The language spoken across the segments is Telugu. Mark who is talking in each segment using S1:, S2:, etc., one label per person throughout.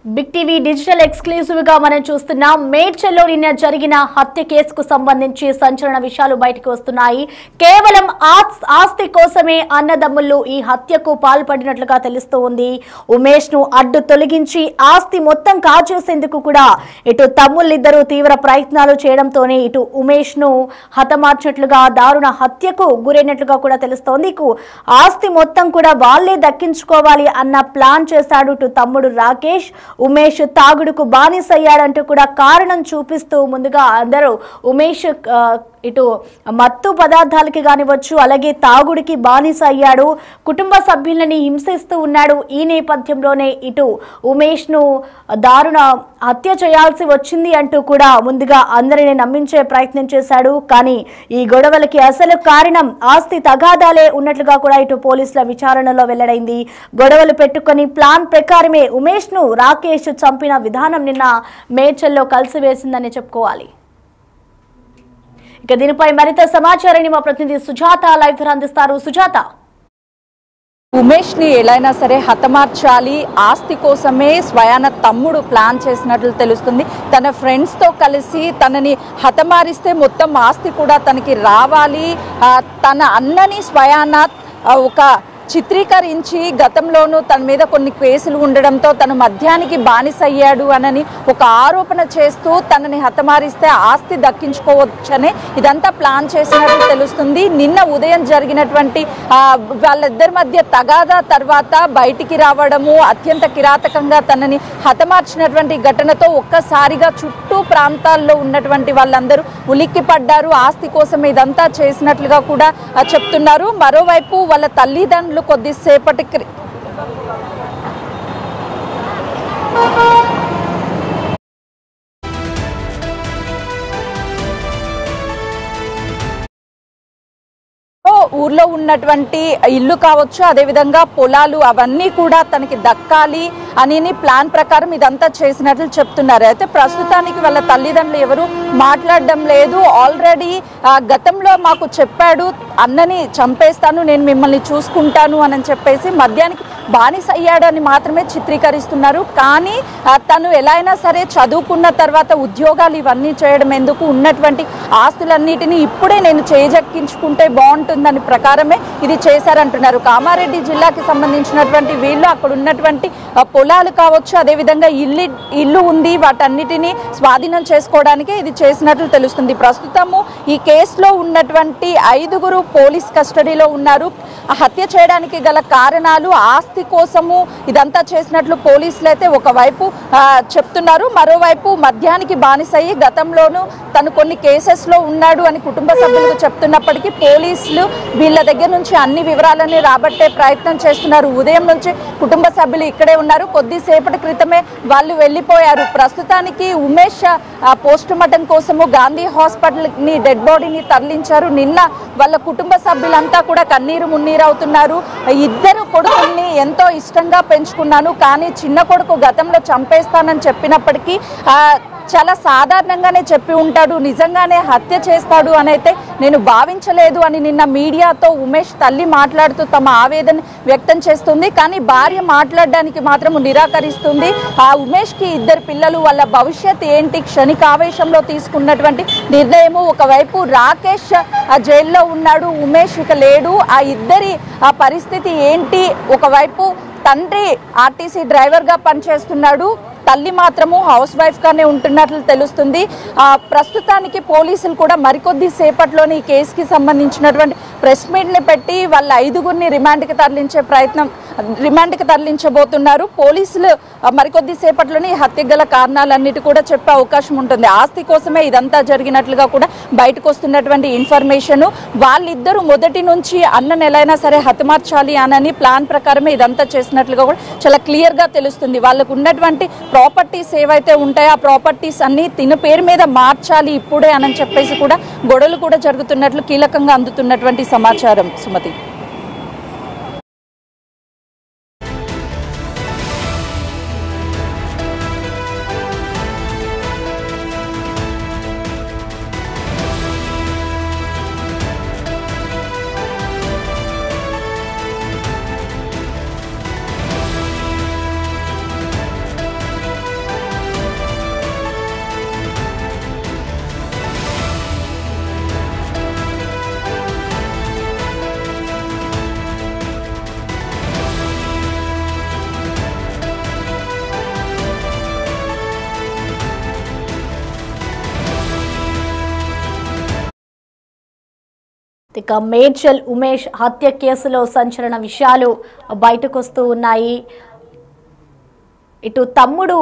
S1: బిగ్ టీవీ డిజిటల్ ఎక్స్క్లూజివ్ గా మనం చూస్తున్నాం. మేడ్చల్లో నిన్న జరిగిన హత్య కేసుకు సంబంధించి సంచలన విషయాలు బయటకు వస్తున్నాయి. కేవలం ఆస్తి కోసమే అన్నదమ్ములు ఈ హత్యకు పాల్పడినట్లుగా తెలుస్తోంది. ఉమేష్ ను అడ్డు తొలగించి ఆస్తి మొత్తం కాజేసేందుకు కూడా ఇటు తమ్ముళ్ళిద్దరూ తీవ్ర ప్రయత్నాలు చేయడంతోనే ఇటు ఉమేష్ ను హతమార్చినట్లుగా దారుణ హత్యకు గురైనట్లుగా కూడా తెలుస్తోంది. ఆస్తి మొత్తం కూడా వాళ్లే దక్కించుకోవాలి అన్న ప్లాన్ చేశాడు ఇటు తమ్ముడు రాకేష్. ఉమేష్ తాగుడుకు బానిసయ్యాడంటూ కూడా కారణం చూపిస్తూ ముందుగా అందరూ ఉమేష్ ఇటు మత్తు పదార్థాలకి కానివచ్చు, అలాగే తాగుడికి బానిస అయ్యాడు, కుటుంబ సభ్యులని హింసిస్తూ ఉన్నాడు. ఈ నేపథ్యంలోనే ఇటు ఉమేష్ ను దారుణ హత్య చేయాల్సి వచ్చింది అంటూ కూడా ముందుగా అందరిని నమ్మించే ప్రయత్నం చేశాడు. కానీ ఈ గొడవలకి అసలు కారణం ఆస్తి తగాదాలే ఉన్నట్లుగా కూడా ఇటు పోలీసుల విచారణలో వెల్లడైంది. గొడవలు పెట్టుకుని ప్లాన్ ప్రకారమే ఉమేష్ ను రాకేష్ చంపిన విధానం నిన్న మేడ్చల్లో కలిసివేసిందని చెప్పుకోవాలి. ఇక దీనిపై మరింత సమాచారాన్ని మా ప్రతినిధి సుజాత లైవ్ ద్వారా అందిస్తారు. సుజాత,
S2: ఉమేష్ ని ఎలాగైనా సరే హతమార్చాలి, ఆస్తి కోసమే స్వయాన తమ్ముడు ప్లాన్ చేసినట్లు తెలుస్తుంది. తన ఫ్రెండ్స్ తో కలిసి తనని హతమారిస్తే మొత్తం ఆస్తి కూడా తనకి రావాలి, తన అన్నని స్వయాన ఒక చిత్రీకరించి గతంలోనూ తన మీద కొన్ని కేసులు ఉండడంతో తను మద్యానికి బానిసయ్యాడు అనని ఒక ఆరోపణ చేస్తూ తనని హతమారిస్తే ఆస్తి దక్కించుకోవచ్చని ఇదంతా ప్లాన్ చేసినట్లు తెలుస్తుంది. నిన్న ఉదయం జరిగినటువంటి వాళ్ళిద్దరి మధ్య తగాదా తర్వాత బయటికి రావడము, అత్యంత కిరాతకంగా తనని హతమార్చినటువంటి ఘటనతో ఒక్కసారిగా చుట్టూ ప్రాంతాల్లో ఉన్నటువంటి వాళ్ళందరూ ఉలిక్కి పడ్డారు. ఆస్తి కోసం ఇదంతా చేసినట్లుగా కూడా చెప్తున్నారు. మరోవైపు వాళ్ళ తల్లిదండ్రులు కొద్దిసేపటికి ఊర్లో ఉన్నటువంటి ఇల్లు కావచ్చు, అదేవిధంగా పొలాలు అవన్నీ కూడా తనకి దక్కాలి అని ప్లాన్ ప్రకారం ఇదంతా చేసినట్లు చెప్తున్నారు. అయితే ప్రస్తుతానికి వాళ్ళ తల్లిదండ్రులు ఎవరు మాట్లాడడం లేదు. ఆల్రెడీ గతంలో మాకు చెప్పాడు, అన్నని చంపేస్తాను, నేను మిమ్మల్ని చూసుకుంటాను అని చెప్పేసి మద్యానికి బానిస అయ్యాడని మాత్రమే చిత్రీకరిస్తున్నారు. కానీ తను ఎలా అయినా సరే చదువుకున్న తర్వాత ఉద్యోగాలు ఇవన్నీ చేయడం ఎందుకు, ఉన్నటువంటి ఆస్తులన్నిటినీ ఇప్పుడే నేను చేజెక్కించుకుంటే బాగుంటుందని ప్రకారమే ఇది చేశారంటున్నారు. కామారెడ్డి జిల్లాకి సంబంధించినటువంటి వీళ్ళు అక్కడ ఉన్నటువంటి పొలాలు కావచ్చు, అదేవిధంగా ఇల్లు ఉంది, వాటన్నిటినీ స్వాధీనం చేసుకోవడానికి ఇది చేసినట్లు తెలుస్తుంది. ప్రస్తుతము ఈ కేసులో ఉన్నటువంటి 5గురు పోలీస్ కస్టడీలో ఉన్నారు. హత్య చేయడానికి గల కారణాలు ఆస్తి కోసము ఇదంతా చేసినట్లు పోలీసులు అయితే ఒకవైపు చెప్తున్నారు. మరోవైపు మద్యానికి బానిసయ్యి గతంలోనూ తను కొన్ని కేసెస్లో ఉన్నాడు అని కుటుంబ సభ్యులకు చెప్తున్నప్పటికీ పోలీసులు వీళ్ళ దగ్గర నుంచి అన్ని వివరాలని రాబట్టే ప్రయత్నం చేస్తున్నారు. ఉదయం నుంచి కుటుంబ సభ్యులు ఇక్కడే ఉన్నారు. కొద్దిసేపటి క్రితమే వాళ్ళు వెళ్ళిపోయారు. ప్రస్తుతానికి ఉమేష్ పోస్ట్ మార్టం కోసము గాంధీ హాస్పిటల్ని డెడ్ బాడీని తరలించారు. నిన్న వాళ్ళ కుటుంబ సభ్యులంతా కూడా కన్నీరు మున్నీరవుతున్నారు. ఇద్దరు కొడుకుల్ని ఎంతో ఇష్టంగా పెంచుకున్నాను, కానీ చిన్న కొడుకు గతంలో చంపేస్తానని చెప్పినప్పటికీ చాలా సాధారణంగానే చెప్పి ఉంటాడు, నిజంగానే హత్య చేస్తాడు అని అయితే నేను భావించలేదు అని నిన్న మీడియాతో ఉమేష్ తల్లి మాట్లాడుతూ తమ ఆవేదన వ్యక్తం చేస్తుంది. కానీ భార్య మాట్లాడడానికి మాత్రం నిరాకరిస్తుంది. ఆ ఉమేష్కి 2 పిల్లలు, వాళ్ళ భవిష్యత్ ఏంటి, క్షణికావేశంలో తీసుకున్నటువంటి నిర్ణయము. ఒకవైపు రాకేష్ జైల్లో ఉన్నాడు, ఉమేష్ ఇక లేడు. ఆ ఇద్దరి పరిస్థితి ఏంటి, ఒకవైపు తండ్రి ఆర్టీసీ డ్రైవర్గా పనిచేస్తున్నాడు, తల్లి మాత్రము హౌస్ వైఫ్ గానే ఉంటున్నట్లు తెలుస్తుంది. ప్రస్తుతానికి పోలీసులు కూడా మరికొద్ది సేపట్లోని ఈ కేసుకి సంబంధించినటువంటి ప్రెస్ మీట్ ని పెట్టి వాళ్ళ 5గురిని రిమాండ్కి తరలించబోతున్నారు. పోలీసులు మరికొద్ది సేపట్లోని హత్య గల కారణాలన్నిటి కూడా చెప్పే అవకాశం ఉంటుంది. ఆస్తి కోసమే ఇదంతా జరిగినట్లుగా కూడా బయటకు వస్తున్నటువంటి ఇన్ఫర్మేషన్. వాళ్ళిద్దరూ మొదటి నుంచి అన్నను ఎలా అయినా సరే హతమార్చాలి అని ప్లాన్ ప్రకారమే ఇదంతా చేసినట్లుగా కూడా చాలా క్లియర్ గా తెలుస్తుంది. వాళ్ళకు ఉన్నటువంటి ప్రాపర్టీస్ ఏవైతే ఉంటాయో ఆ ప్రాపర్టీస్ అన్ని తిన పేరు మీద మార్చాలి ఇప్పుడే అని చెప్పేసి కూడా గొడవలు కూడా జరుగుతున్నట్లు కీలకంగా అందుతున్నటువంటి సమాచారం. సుమతి.
S1: ఇక మేడ్చల్ ఉమేష్ హత్య కేసులో సంచలన విషయాలు బయటకు వస్తూ ఉన్నాయి. ఇటు తమ్ముడు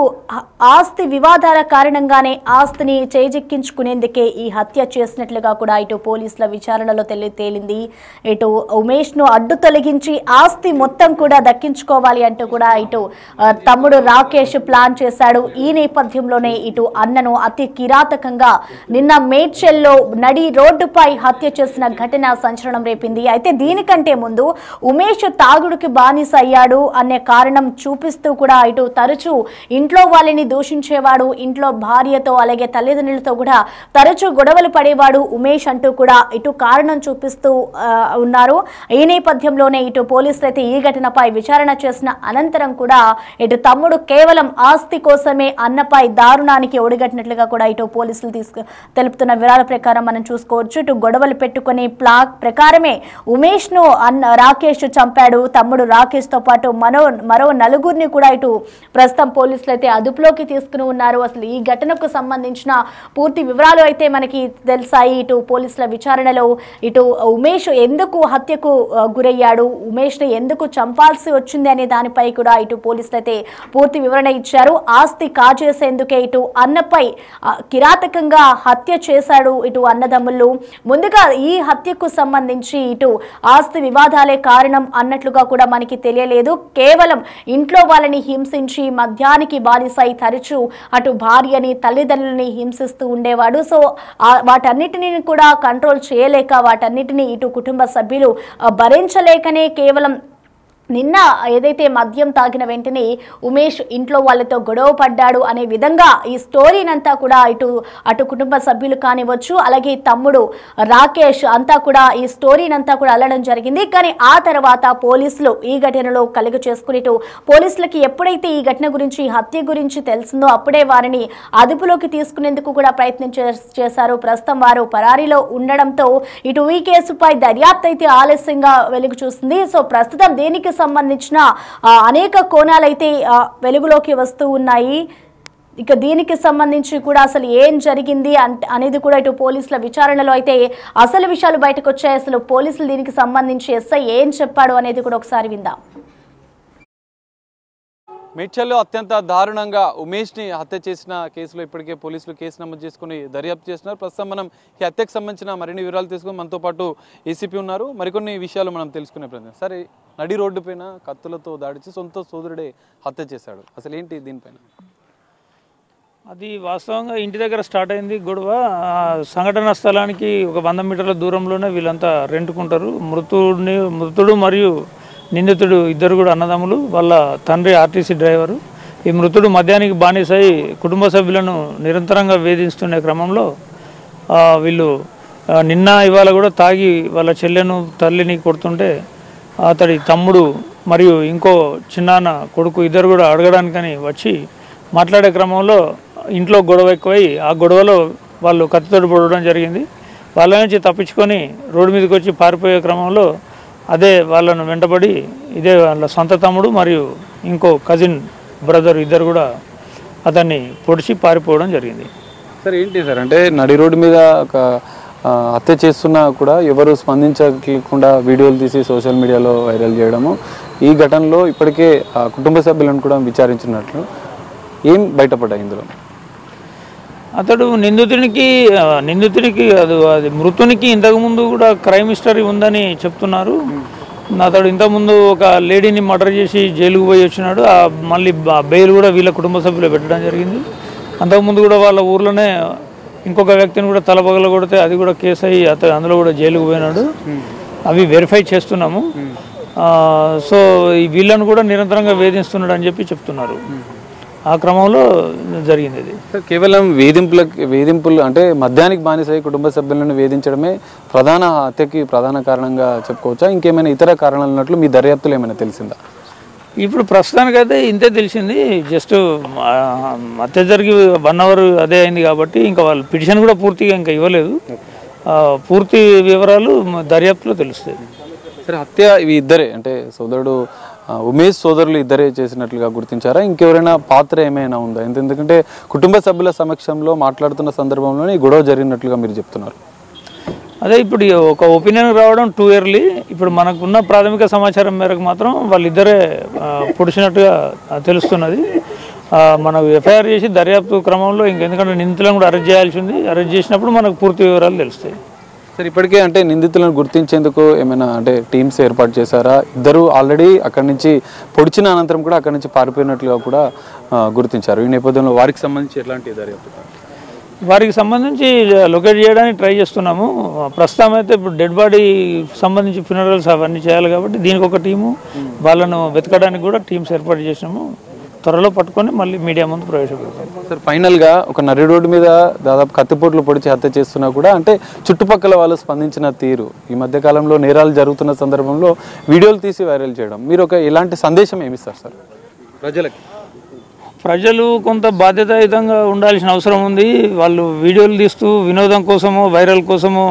S1: ఆస్తి వివాదాల కారణంగానే ఆస్తిని చేజిక్కించుకునేందుకే ఈ హత్య చేసినట్లుగా కూడా ఇటు పోలీసుల విచారణలో తేలింది. ఇటు ఉమేష్ ను అడ్డు తొలగించి ఆస్తి మొత్తం కూడా దక్కించుకోవాలి అంటూ కూడా ఇటు తమ్ముడు రాకేష్ ప్లాన్ చేశాడు. ఈ నేపథ్యంలోనే ఇటు అన్నను అతి కిరాతకంగా నిన్న మేడ్చల్లో నడి రోడ్డుపై హత్య చేసిన ఘటన సంచలనం రేపింది. అయితే దీనికంటే ముందు ఉమేష్ తాగుడుకి బానిస అయ్యాడు అనే కారణం చూపిస్తూ కూడా ఇటు తరచూ ఇంట్లో వాళ్ళని దూషించేవాడు, ఇంట్లో భార్యతో అలాగే తల్లిదండ్రులతో కూడా తరచూ గొడవలు పడేవాడు ఉమేష్ అంటూ కూడా ఇటు కారణం చూపిస్తూ ఉన్నారు. ఈ నేపథ్యంలోనే ఇటు పోలీసులు అయితే ఈ ఘటనపై విచారణ చేసిన అనంతరం కూడా ఇటు తమ్ముడు కేవలం ఆస్తి కోసమే అన్నపై దారుణానికి ఒడిగట్టినట్లుగా కూడా ఇటు పోలీసులు తెలుపుతున్న వివరాల ప్రకారం మనం చూసుకోవచ్చు. ఇటు గొడవలు పెట్టుకుని ప్లాన్ ప్రకారమే ఉమేష్ ను రాకేష్ చంపాడు. తమ్ముడు రాకేష్ తో పాటు మరో నలుగురిని కూడా ఇటు ప్రస్తుతం పోలీసులు అయితే అదుపులోకి తీసుకుని ఉన్నారు. అసలు ఈ ఘటనకు సంబంధించిన పూర్తి వివరాలు అయితే మనకి తెలిసాయి. ఇటు పోలీసుల విచారణలో ఇటు ఉమేష్ ఎందుకు హత్యకు గురయ్యాడు, ఉమేష్ ని ఎందుకు చంపాల్సి వచ్చింది అనే దానిపై కూడా ఇటు పోలీసులు అయితే పూర్తి వివరణ ఇచ్చారు. ఆస్తి కాజేసేందుకే ఇటు అన్నపై కిరాతకంగా హత్య చేశాడు ఇటు అన్నదమ్ములు. ముందుగా ఈ హత్యకు సంబంధించి ఇటు ఆస్తి వివాదాలే కారణం అన్నట్లుగా కూడా మనకి తెలియలేదు. కేవలం ఇంట్లో వాళ్ళని హింసించి మద్యానికి బానిసై తరచూ అటు భార్యని తల్లిదండ్రులని హింసిస్తూ ఉండేవాడు. సో వాటన్నిటిని కూడా కంట్రోల్ చేయలేక వాటన్నిటిని ఇటు కుటుంబ సభ్యులు భరించలేకనే కేవలం నిన్న ఏదైతే మద్యం తాగిన వెంటనే ఉమేష్ ఇంట్లో వాళ్ళతో గొడవ పడ్డాడు అనే విధంగా ఈ స్టోరీనంతా కూడా అటు కుటుంబ సభ్యులు కానివచ్చు అలాగే తమ్ముడు రాకేష్ అంతా కూడా ఈ స్టోరీనంతా కూడా అల్లడం జరిగింది. కానీ ఆ తర్వాత పోలీసులు ఈ ఘటనలో కలుగు చేసుకుని పోలీసులకి ఎప్పుడైతే ఈ ఘటన గురించి హత్య గురించి తెలిసిందో అప్పుడే వారిని అదుపులోకి తీసుకునేందుకు కూడా ప్రయత్నం చేశారు. ప్రస్తుతం వారు పరారీలో ఉండడంతో ఇటు ఈ కేసుపై దర్యాప్తు అయితే ఆలస్యంగా వెలుగు చూస్తుంది. సో ప్రస్తుతం దీనికి సంబంధించిన అనేక కోణాలైతే వెలుగులోకి వస్తూ ఉన్నాయి. ఇక దీనికి సంబంధించి కూడా అసలు ఏం జరిగింది అనేది కూడా ఇటు పోలీసుల విచారణలో అయితే అసలు విషయాలు బయటకు వచ్చాయి. అసలు పోలీసులు దీనికి సంబంధించి ఎస్ఐ ఏం చెప్పాడు అనేది కూడా ఒకసారి విందాం.
S3: మేడ్చల్లో అత్యంత దారుణంగా ఉమేష్ని హత్య చేసిన కేసులో ఇప్పటికే పోలీసులు కేసు నమోదు చేసుకుని దర్యాప్తు చేస్తున్నారు. ప్రస్తుతం మనం ఈ హత్యకు సంబంధించిన మరిన్ని వివరాలు తీసుకుని మనతో పాటు ఏసీపీ ఉన్నారు. మరికొన్ని విషయాలు మనం తెలుసుకునే ప్రయత్నం. సరే, నడి రోడ్డు పైన కత్తులతో దాడిచి సొంత సోదరుడే హత్య చేశాడు. అసలు ఏంటి దీనిపైన?
S4: అది వాస్తవంగా ఇంటి దగ్గర స్టార్ట్ అయింది గొడవ. సంఘటన స్థలానికి ఒక 100 మీటర్ల దూరంలోనే వీళ్ళంతా రెంటుకుంటారు. మృతుడు మరియు నిందితుడు ఇద్దరు కూడా అన్నదమ్ములు. వాళ్ళ తండ్రి ఆర్టీసీ డ్రైవరు. ఈ మృతుడు మద్యానికి బానిసై కుటుంబ సభ్యులను నిరంతరంగా వేధిస్తున్న క్రమంలో వీళ్ళు నిన్న ఇవాళ కూడా తాగి వాళ్ళ చెల్లెను తల్లిని కొడుతుంటే అతడి తమ్ముడు మరియు ఇంకో చిన్నాన్న కొడుకు ఇద్దరు కూడా అడగడానికని వచ్చి మాట్లాడే క్రమంలో ఇంట్లో గొడవ ఎక్కువై ఆ గొడవలో వాళ్ళు కత్తితోటి పొడవడం జరిగింది. వాళ్ళ నుంచి తప్పించుకొని రోడ్డు మీదకి వచ్చి పారిపోయే క్రమంలో అదే వాళ్ళను వెంటబడి ఇదే వాళ్ళ సొంత తమ్ముడు మరియు ఇంకో కజిన్ బ్రదర్ ఇద్దరు కూడా అతన్ని పొడిచి పారిపోవడం జరిగింది.
S3: సార్ ఏంటి సార్ అంటే నడి రోడ్డు మీద ఒక హత్య చేస్తున్నా కూడా ఎవరు స్పందించకుండా వీడియోలు తీసి సోషల్ మీడియాలో వైరల్ చేయడము, ఈ ఘటనలో ఇప్పటికే కుటుంబ సభ్యులను కూడా విచారించినట్లు ఏం బయటపడ్డాయి ఇందులో?
S4: అతడు నిందితునికి అది మృతునికి ఇంతకుముందు కూడా క్రైమ్ హిస్టరీ ఉందని చెప్తున్నారు. అతడు ఇంతకుముందు ఒక లేడీని మర్డర్ చేసి జైలుకు పోయి వచ్చినాడు. మళ్ళీ బెయిల్ కూడా వీళ్ళ కుటుంబ సభ్యులు పెట్టడం జరిగింది. అంతకుముందు కూడా వాళ్ళ ఊర్లోనే ఇంకొక వ్యక్తిని కూడా తలపగల కొడితే అది కూడా కేసు అయ్యి అతను అందులో కూడా జైలుకు పోయినాడు. అవి వెరిఫై చేస్తున్నాము. సో ఈ వీళ్ళను కూడా నిరంతరంగా వేధిస్తున్నాడు అని చెప్పి చెప్తున్నారు. ఆ క్రమంలో జరిగింది ఇది.
S3: కేవలం వేధింపులు అంటే మద్యానికి బానిసై కుటుంబ సభ్యులను వేధించడమే ప్రధాన హత్యకి ప్రధాన కారణంగా చెప్పుకోవచ్చా? ఇంకేమైనా ఇతర కారణాలు ఉన్నట్లు మీ దర్యాప్తులు ఏమైనా తెలిసిందా?
S4: ఇప్పుడు ప్రస్తుతానికైతే ఇంతే తెలిసింది. జస్ట్ హత్య జరిగి 1 అవర్ అదే అయింది కాబట్టి ఇంకా వాళ్ళు పిటిషన్ కూడా పూర్తిగా ఇంకా ఇవ్వలేదు. పూర్తి వివరాలు దర్యాప్తులో తెలుస్తాయి.
S3: సరే, హత్య ఇవి ఇద్దరే అంటే సోదరుడు ఉమేష్ సోదరులు ఇద్దరే చేసినట్లుగా గుర్తించారా? ఇంకెవరైనా పాత్ర ఏమైనా ఉందా? ఎందుకంటే కుటుంబ సభ్యుల సమక్షంలో మాట్లాడుతున్న సందర్భంలోనే గొడవ జరిగినట్లుగా మీరు చెప్తున్నారు.
S4: అదే ఇప్పుడు ఒక ఒపీనియన్ రావడం టూ ఇయర్లీ. ఇప్పుడు మనకున్న ప్రాథమిక సమాచారం మేరకు మాత్రం వాళ్ళిద్దరే పొడిచినట్టుగా తెలుస్తున్నది. మనం ఎఫ్ఐఆర్ చేసి దర్యాప్తు క్రమంలో ఎందుకంటే నిందితులను కూడా అరెస్ట్ చేయాల్సి ఉంది. అరెస్ట్ చేసినప్పుడు మనకు పూర్తి వివరాలు తెలుస్తాయి.
S3: సార్, ఇప్పటికే అంటే నిందితులను గుర్తించేందుకు ఏమైనా అంటే టీమ్స్ ఏర్పాటు చేశారా? ఇద్దరు ఆల్రెడీ అక్కడి నుంచి పొడిచిన అనంతరం కూడా అక్కడి నుంచి పారిపోయినట్లుగా కూడా గుర్తించారు. ఈ నేపథ్యంలో వారికి సంబంధించి ఎలాంటి దర్యాప్తు?
S4: వారికి సంబంధించి లొకేట్ చేయడానికి ట్రై చేస్తున్నాము. ప్రస్తుతం అయితే ఇప్పుడు డెడ్ బాడీ సంబంధించి ఫ్యూనరల్స్ అవన్నీ చేయాలి కాబట్టి దీనికి ఒక టీము, వాళ్ళను వెతకడానికి కూడా టీమ్స్ ఏర్పాటు చేసినాము. త్వరలో పట్టుకొని మళ్ళీ మీడియా ముందు ప్రవేశపెడతాం.
S3: సార్, ఫైనల్గా ఒక నరి రోడ్డు మీద దాదాపు కత్తిపోట్లు పొడిచి హత్య చేస్తున్నా కూడా అంటే చుట్టుపక్కల వాళ్ళు స్పందించిన తీరు, ఈ మధ్యకాలంలో నేరాలు జరుగుతున్న సందర్భంలో వీడియోలు తీసి వైరల్ చేయడం, మీరు ఒక ఎలాంటి సందేశం ఏమిస్తారు సార్ ప్రజలకి?
S4: ప్రజలు కొంత బాధ్యతాయుతంగా ఉండాల్సిన అవసరం ఉంది. వాళ్ళు వీడియోలు తీస్తూ వినోదం కోసమో వైరల్ కోసమో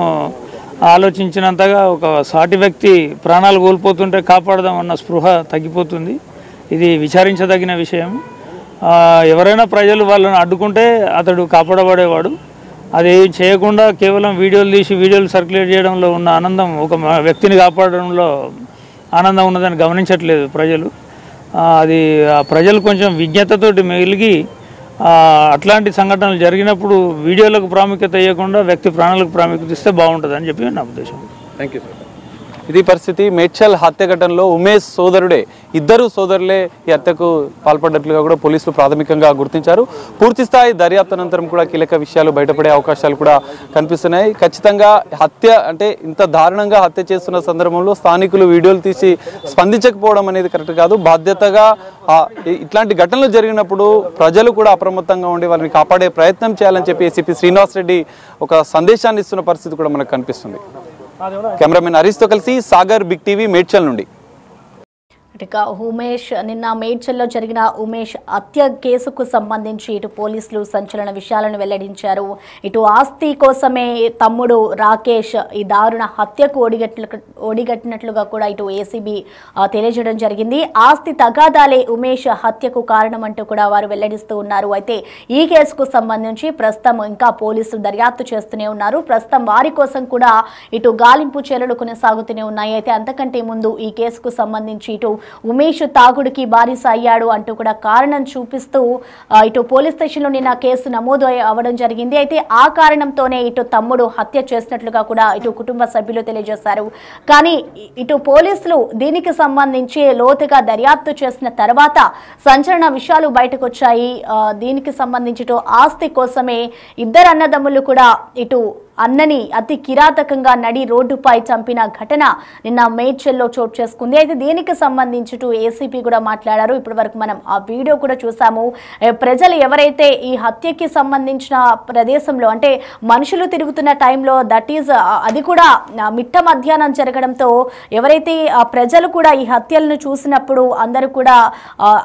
S4: ఆలోచించినంతగా ఒక సాటి వ్యక్తి ప్రాణాలు కోల్పోతుంటే కాపాడదామన్న స్పృహ తగ్గిపోతుంది. ఇది విచారించదగిన విషయం. ఎవరైనా ప్రజలు వాళ్ళని అడ్డుకుంటే అతడు కాపాడబడేవాడు. అది చేయకుండా కేవలం వీడియోలు తీసి వీడియోలు సర్క్యులేట్ చేయడంలో ఉన్న ఆనందం, ఒక వ్యక్తిని కాపాడడంలో ఆనందం ఉన్నదని గమనించట్లేదు ప్రజలు. అది ప్రజలు కొంచెం విజ్ఞతతోటి మెలిగి అట్లాంటి సంఘటనలు జరిగినప్పుడు వీడియోలకు ప్రాముఖ్యత ఇవ్వకుండా వ్యక్తి ప్రాణాలకు ప్రాముఖ్యత ఇస్తే బాగుంటుందని చెప్పి నా ఉద్దేశం.
S3: Thank you sir. ఇది పరిస్థితి. మేడ్చల్ హత్య ఘటనలో ఉమేష్ సోదరుడే, ఇద్దరు సోదరులే ఈ హత్యకు పాల్పడ్డట్లుగా కూడా పోలీసులు ప్రాథమికంగా గుర్తించారు. పూర్తిస్థాయి దర్యాప్తు అనంతరం కూడా కీలక విషయాలు బయటపడే అవకాశాలు కూడా కనిపిస్తున్నాయి. ఖచ్చితంగా హత్య అంటే ఇంత దారుణంగా హత్య చేస్తున్న సందర్భంలో స్థానికులు వీడియోలు తీసి స్పందించకపోవడం అనేది కరెక్ట్ కాదు. బాధ్యతగా ఇట్లాంటి ఘటనలు జరిగినప్పుడు ప్రజలు కూడా అప్రమత్తంగా ఉండి వాళ్ళని కాపాడే ప్రయత్నం చేయాలని చెప్పి ఏసీపీ శ్రీనివాస్ రెడ్డి ఒక సందేశాన్ని ఇస్తున్న పరిస్థితి కూడా మనకు కనిపిస్తుంది. కెమెరామెన్ హరీష్తో కలిసి సాగర్, బిగ్ టీవీ, మేడ్చల్ నుండి.
S1: ఉమేష్ నిన్న మేడ్చల్లో జరిగిన ఉమేష్ హత్య కేసుకు సంబంధించి ఇటు పోలీసులు సంచలన విషయాలను వెల్లడించారు. ఇటు ఆస్తి కోసమే తమ్ముడు రాకేష్ ఈ దారుణ హత్యకు ఒడిగట్టినట్లుగా కూడా ఇటు ఏసీబీ తెలియజేయడం జరిగింది. ఆస్తి తగాదాలే ఉమేష్ హత్యకు కారణం అంటూ కూడా వారు వెల్లడిస్తూ ఉన్నారు. అయితే ఈ కేసుకు సంబంధించి ప్రస్తుతం ఇంకా పోలీసులు దర్యాప్తు చేస్తూనే ఉన్నారు. ప్రస్తుతం వారి కోసం కూడా ఇటు గాలింపు చర్యలు కొనసాగుతూనే ఉన్నాయి. అయితే అంతకంటే ముందు ఈ కేసుకు సంబంధించి ఇటు ఉమేష్ తాగుడికి బానిస అయ్యాడు అంటూ కూడా కారణం చూపిస్తూ ఇటు పోలీస్ స్టేషన్లో నిన్న కేసు నమోదు అవ్వడం జరిగింది. అయితే ఆ కారణంతోనే ఇటు తమ్ముడు హత్య చేసినట్లుగా కూడా ఇటు కుటుంబ సభ్యులు తెలియజేశారు. కానీ ఇటు పోలీసులు దీనికి సంబంధించి లోతుగా దర్యాప్తు చేసిన తర్వాత సంచలన విషయాలు బయటకు వచ్చాయి. దీనికి సంబంధించి ఇటు ఆస్తి కోసమే ఇద్దరు అన్నదమ్ములు కూడా ఇటు అన్నని అతి కిరాతకంగా నడి రోడ్డుపై చంపిన ఘటన నిన్న మేడ్చల్లో చోటు చేసుకుంది. అయితే దీనికి సంబంధించి ఏసీపీ కూడా మాట్లాడారు. ఇప్పటి వరకు మనం ఆ వీడియో కూడా చూసాము. ప్రజలు ఎవరైతే ఈ హత్యకి సంబంధించిన ప్రదేశంలో అంటే మనుషులు తిరుగుతున్న టైంలో దట్ ఈజ్ అది కూడా మిట్ట మధ్యాహ్నం జరగడంతో ఎవరైతే ప్రజలు కూడా ఈ హత్యలను చూసినప్పుడు అందరూ కూడా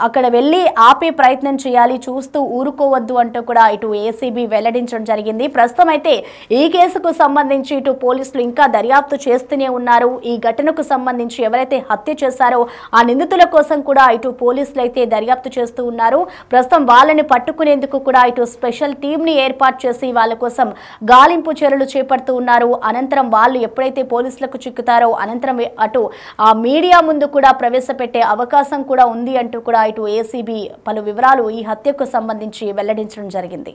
S1: అక్కడ వెళ్ళి ఆపే ప్రయత్నం చేయాలి, చూస్తూ ఊరుకోవద్దు అంటూ కూడా ఇటు ఏసీబీ వెల్లడించడం జరిగింది. ప్రస్తుతం అయితే ఈ కేసుకు సంబంధించి ఇటు పోలీసులు ఇంకా దర్యాప్తు చేస్తూనే ఉన్నారు. ఈ ఘటనకు సంబంధించి ఎవరైతే హత్య చేశారో ఆ నిందితుల కోసం కూడా ఇటు పోలీసులు అయితే దర్యాప్తు చేస్తూ ఉన్నారు. ప్రస్తుతం వాళ్ళని పట్టుకునేందుకు కూడా ఇటు స్పెషల్ టీమ్ ని ఏర్పాటు చేసి వాళ్ళ కోసం గాలింపు చర్యలు చేపడుతూ ఉన్నారు. అనంతరం వాళ్ళు ఎప్పుడైతే పోలీసులకు చిక్కుతారో అనంతరం అటు ఆ మీడియా ముందు కూడా ప్రవేశపెట్టే అవకాశం కూడా ఉంది అంటూ కూడా ఇటు ఏసీబీ పలు వివరాలు ఈ హత్యకు సంబంధించి వెల్లడించడం జరిగింది.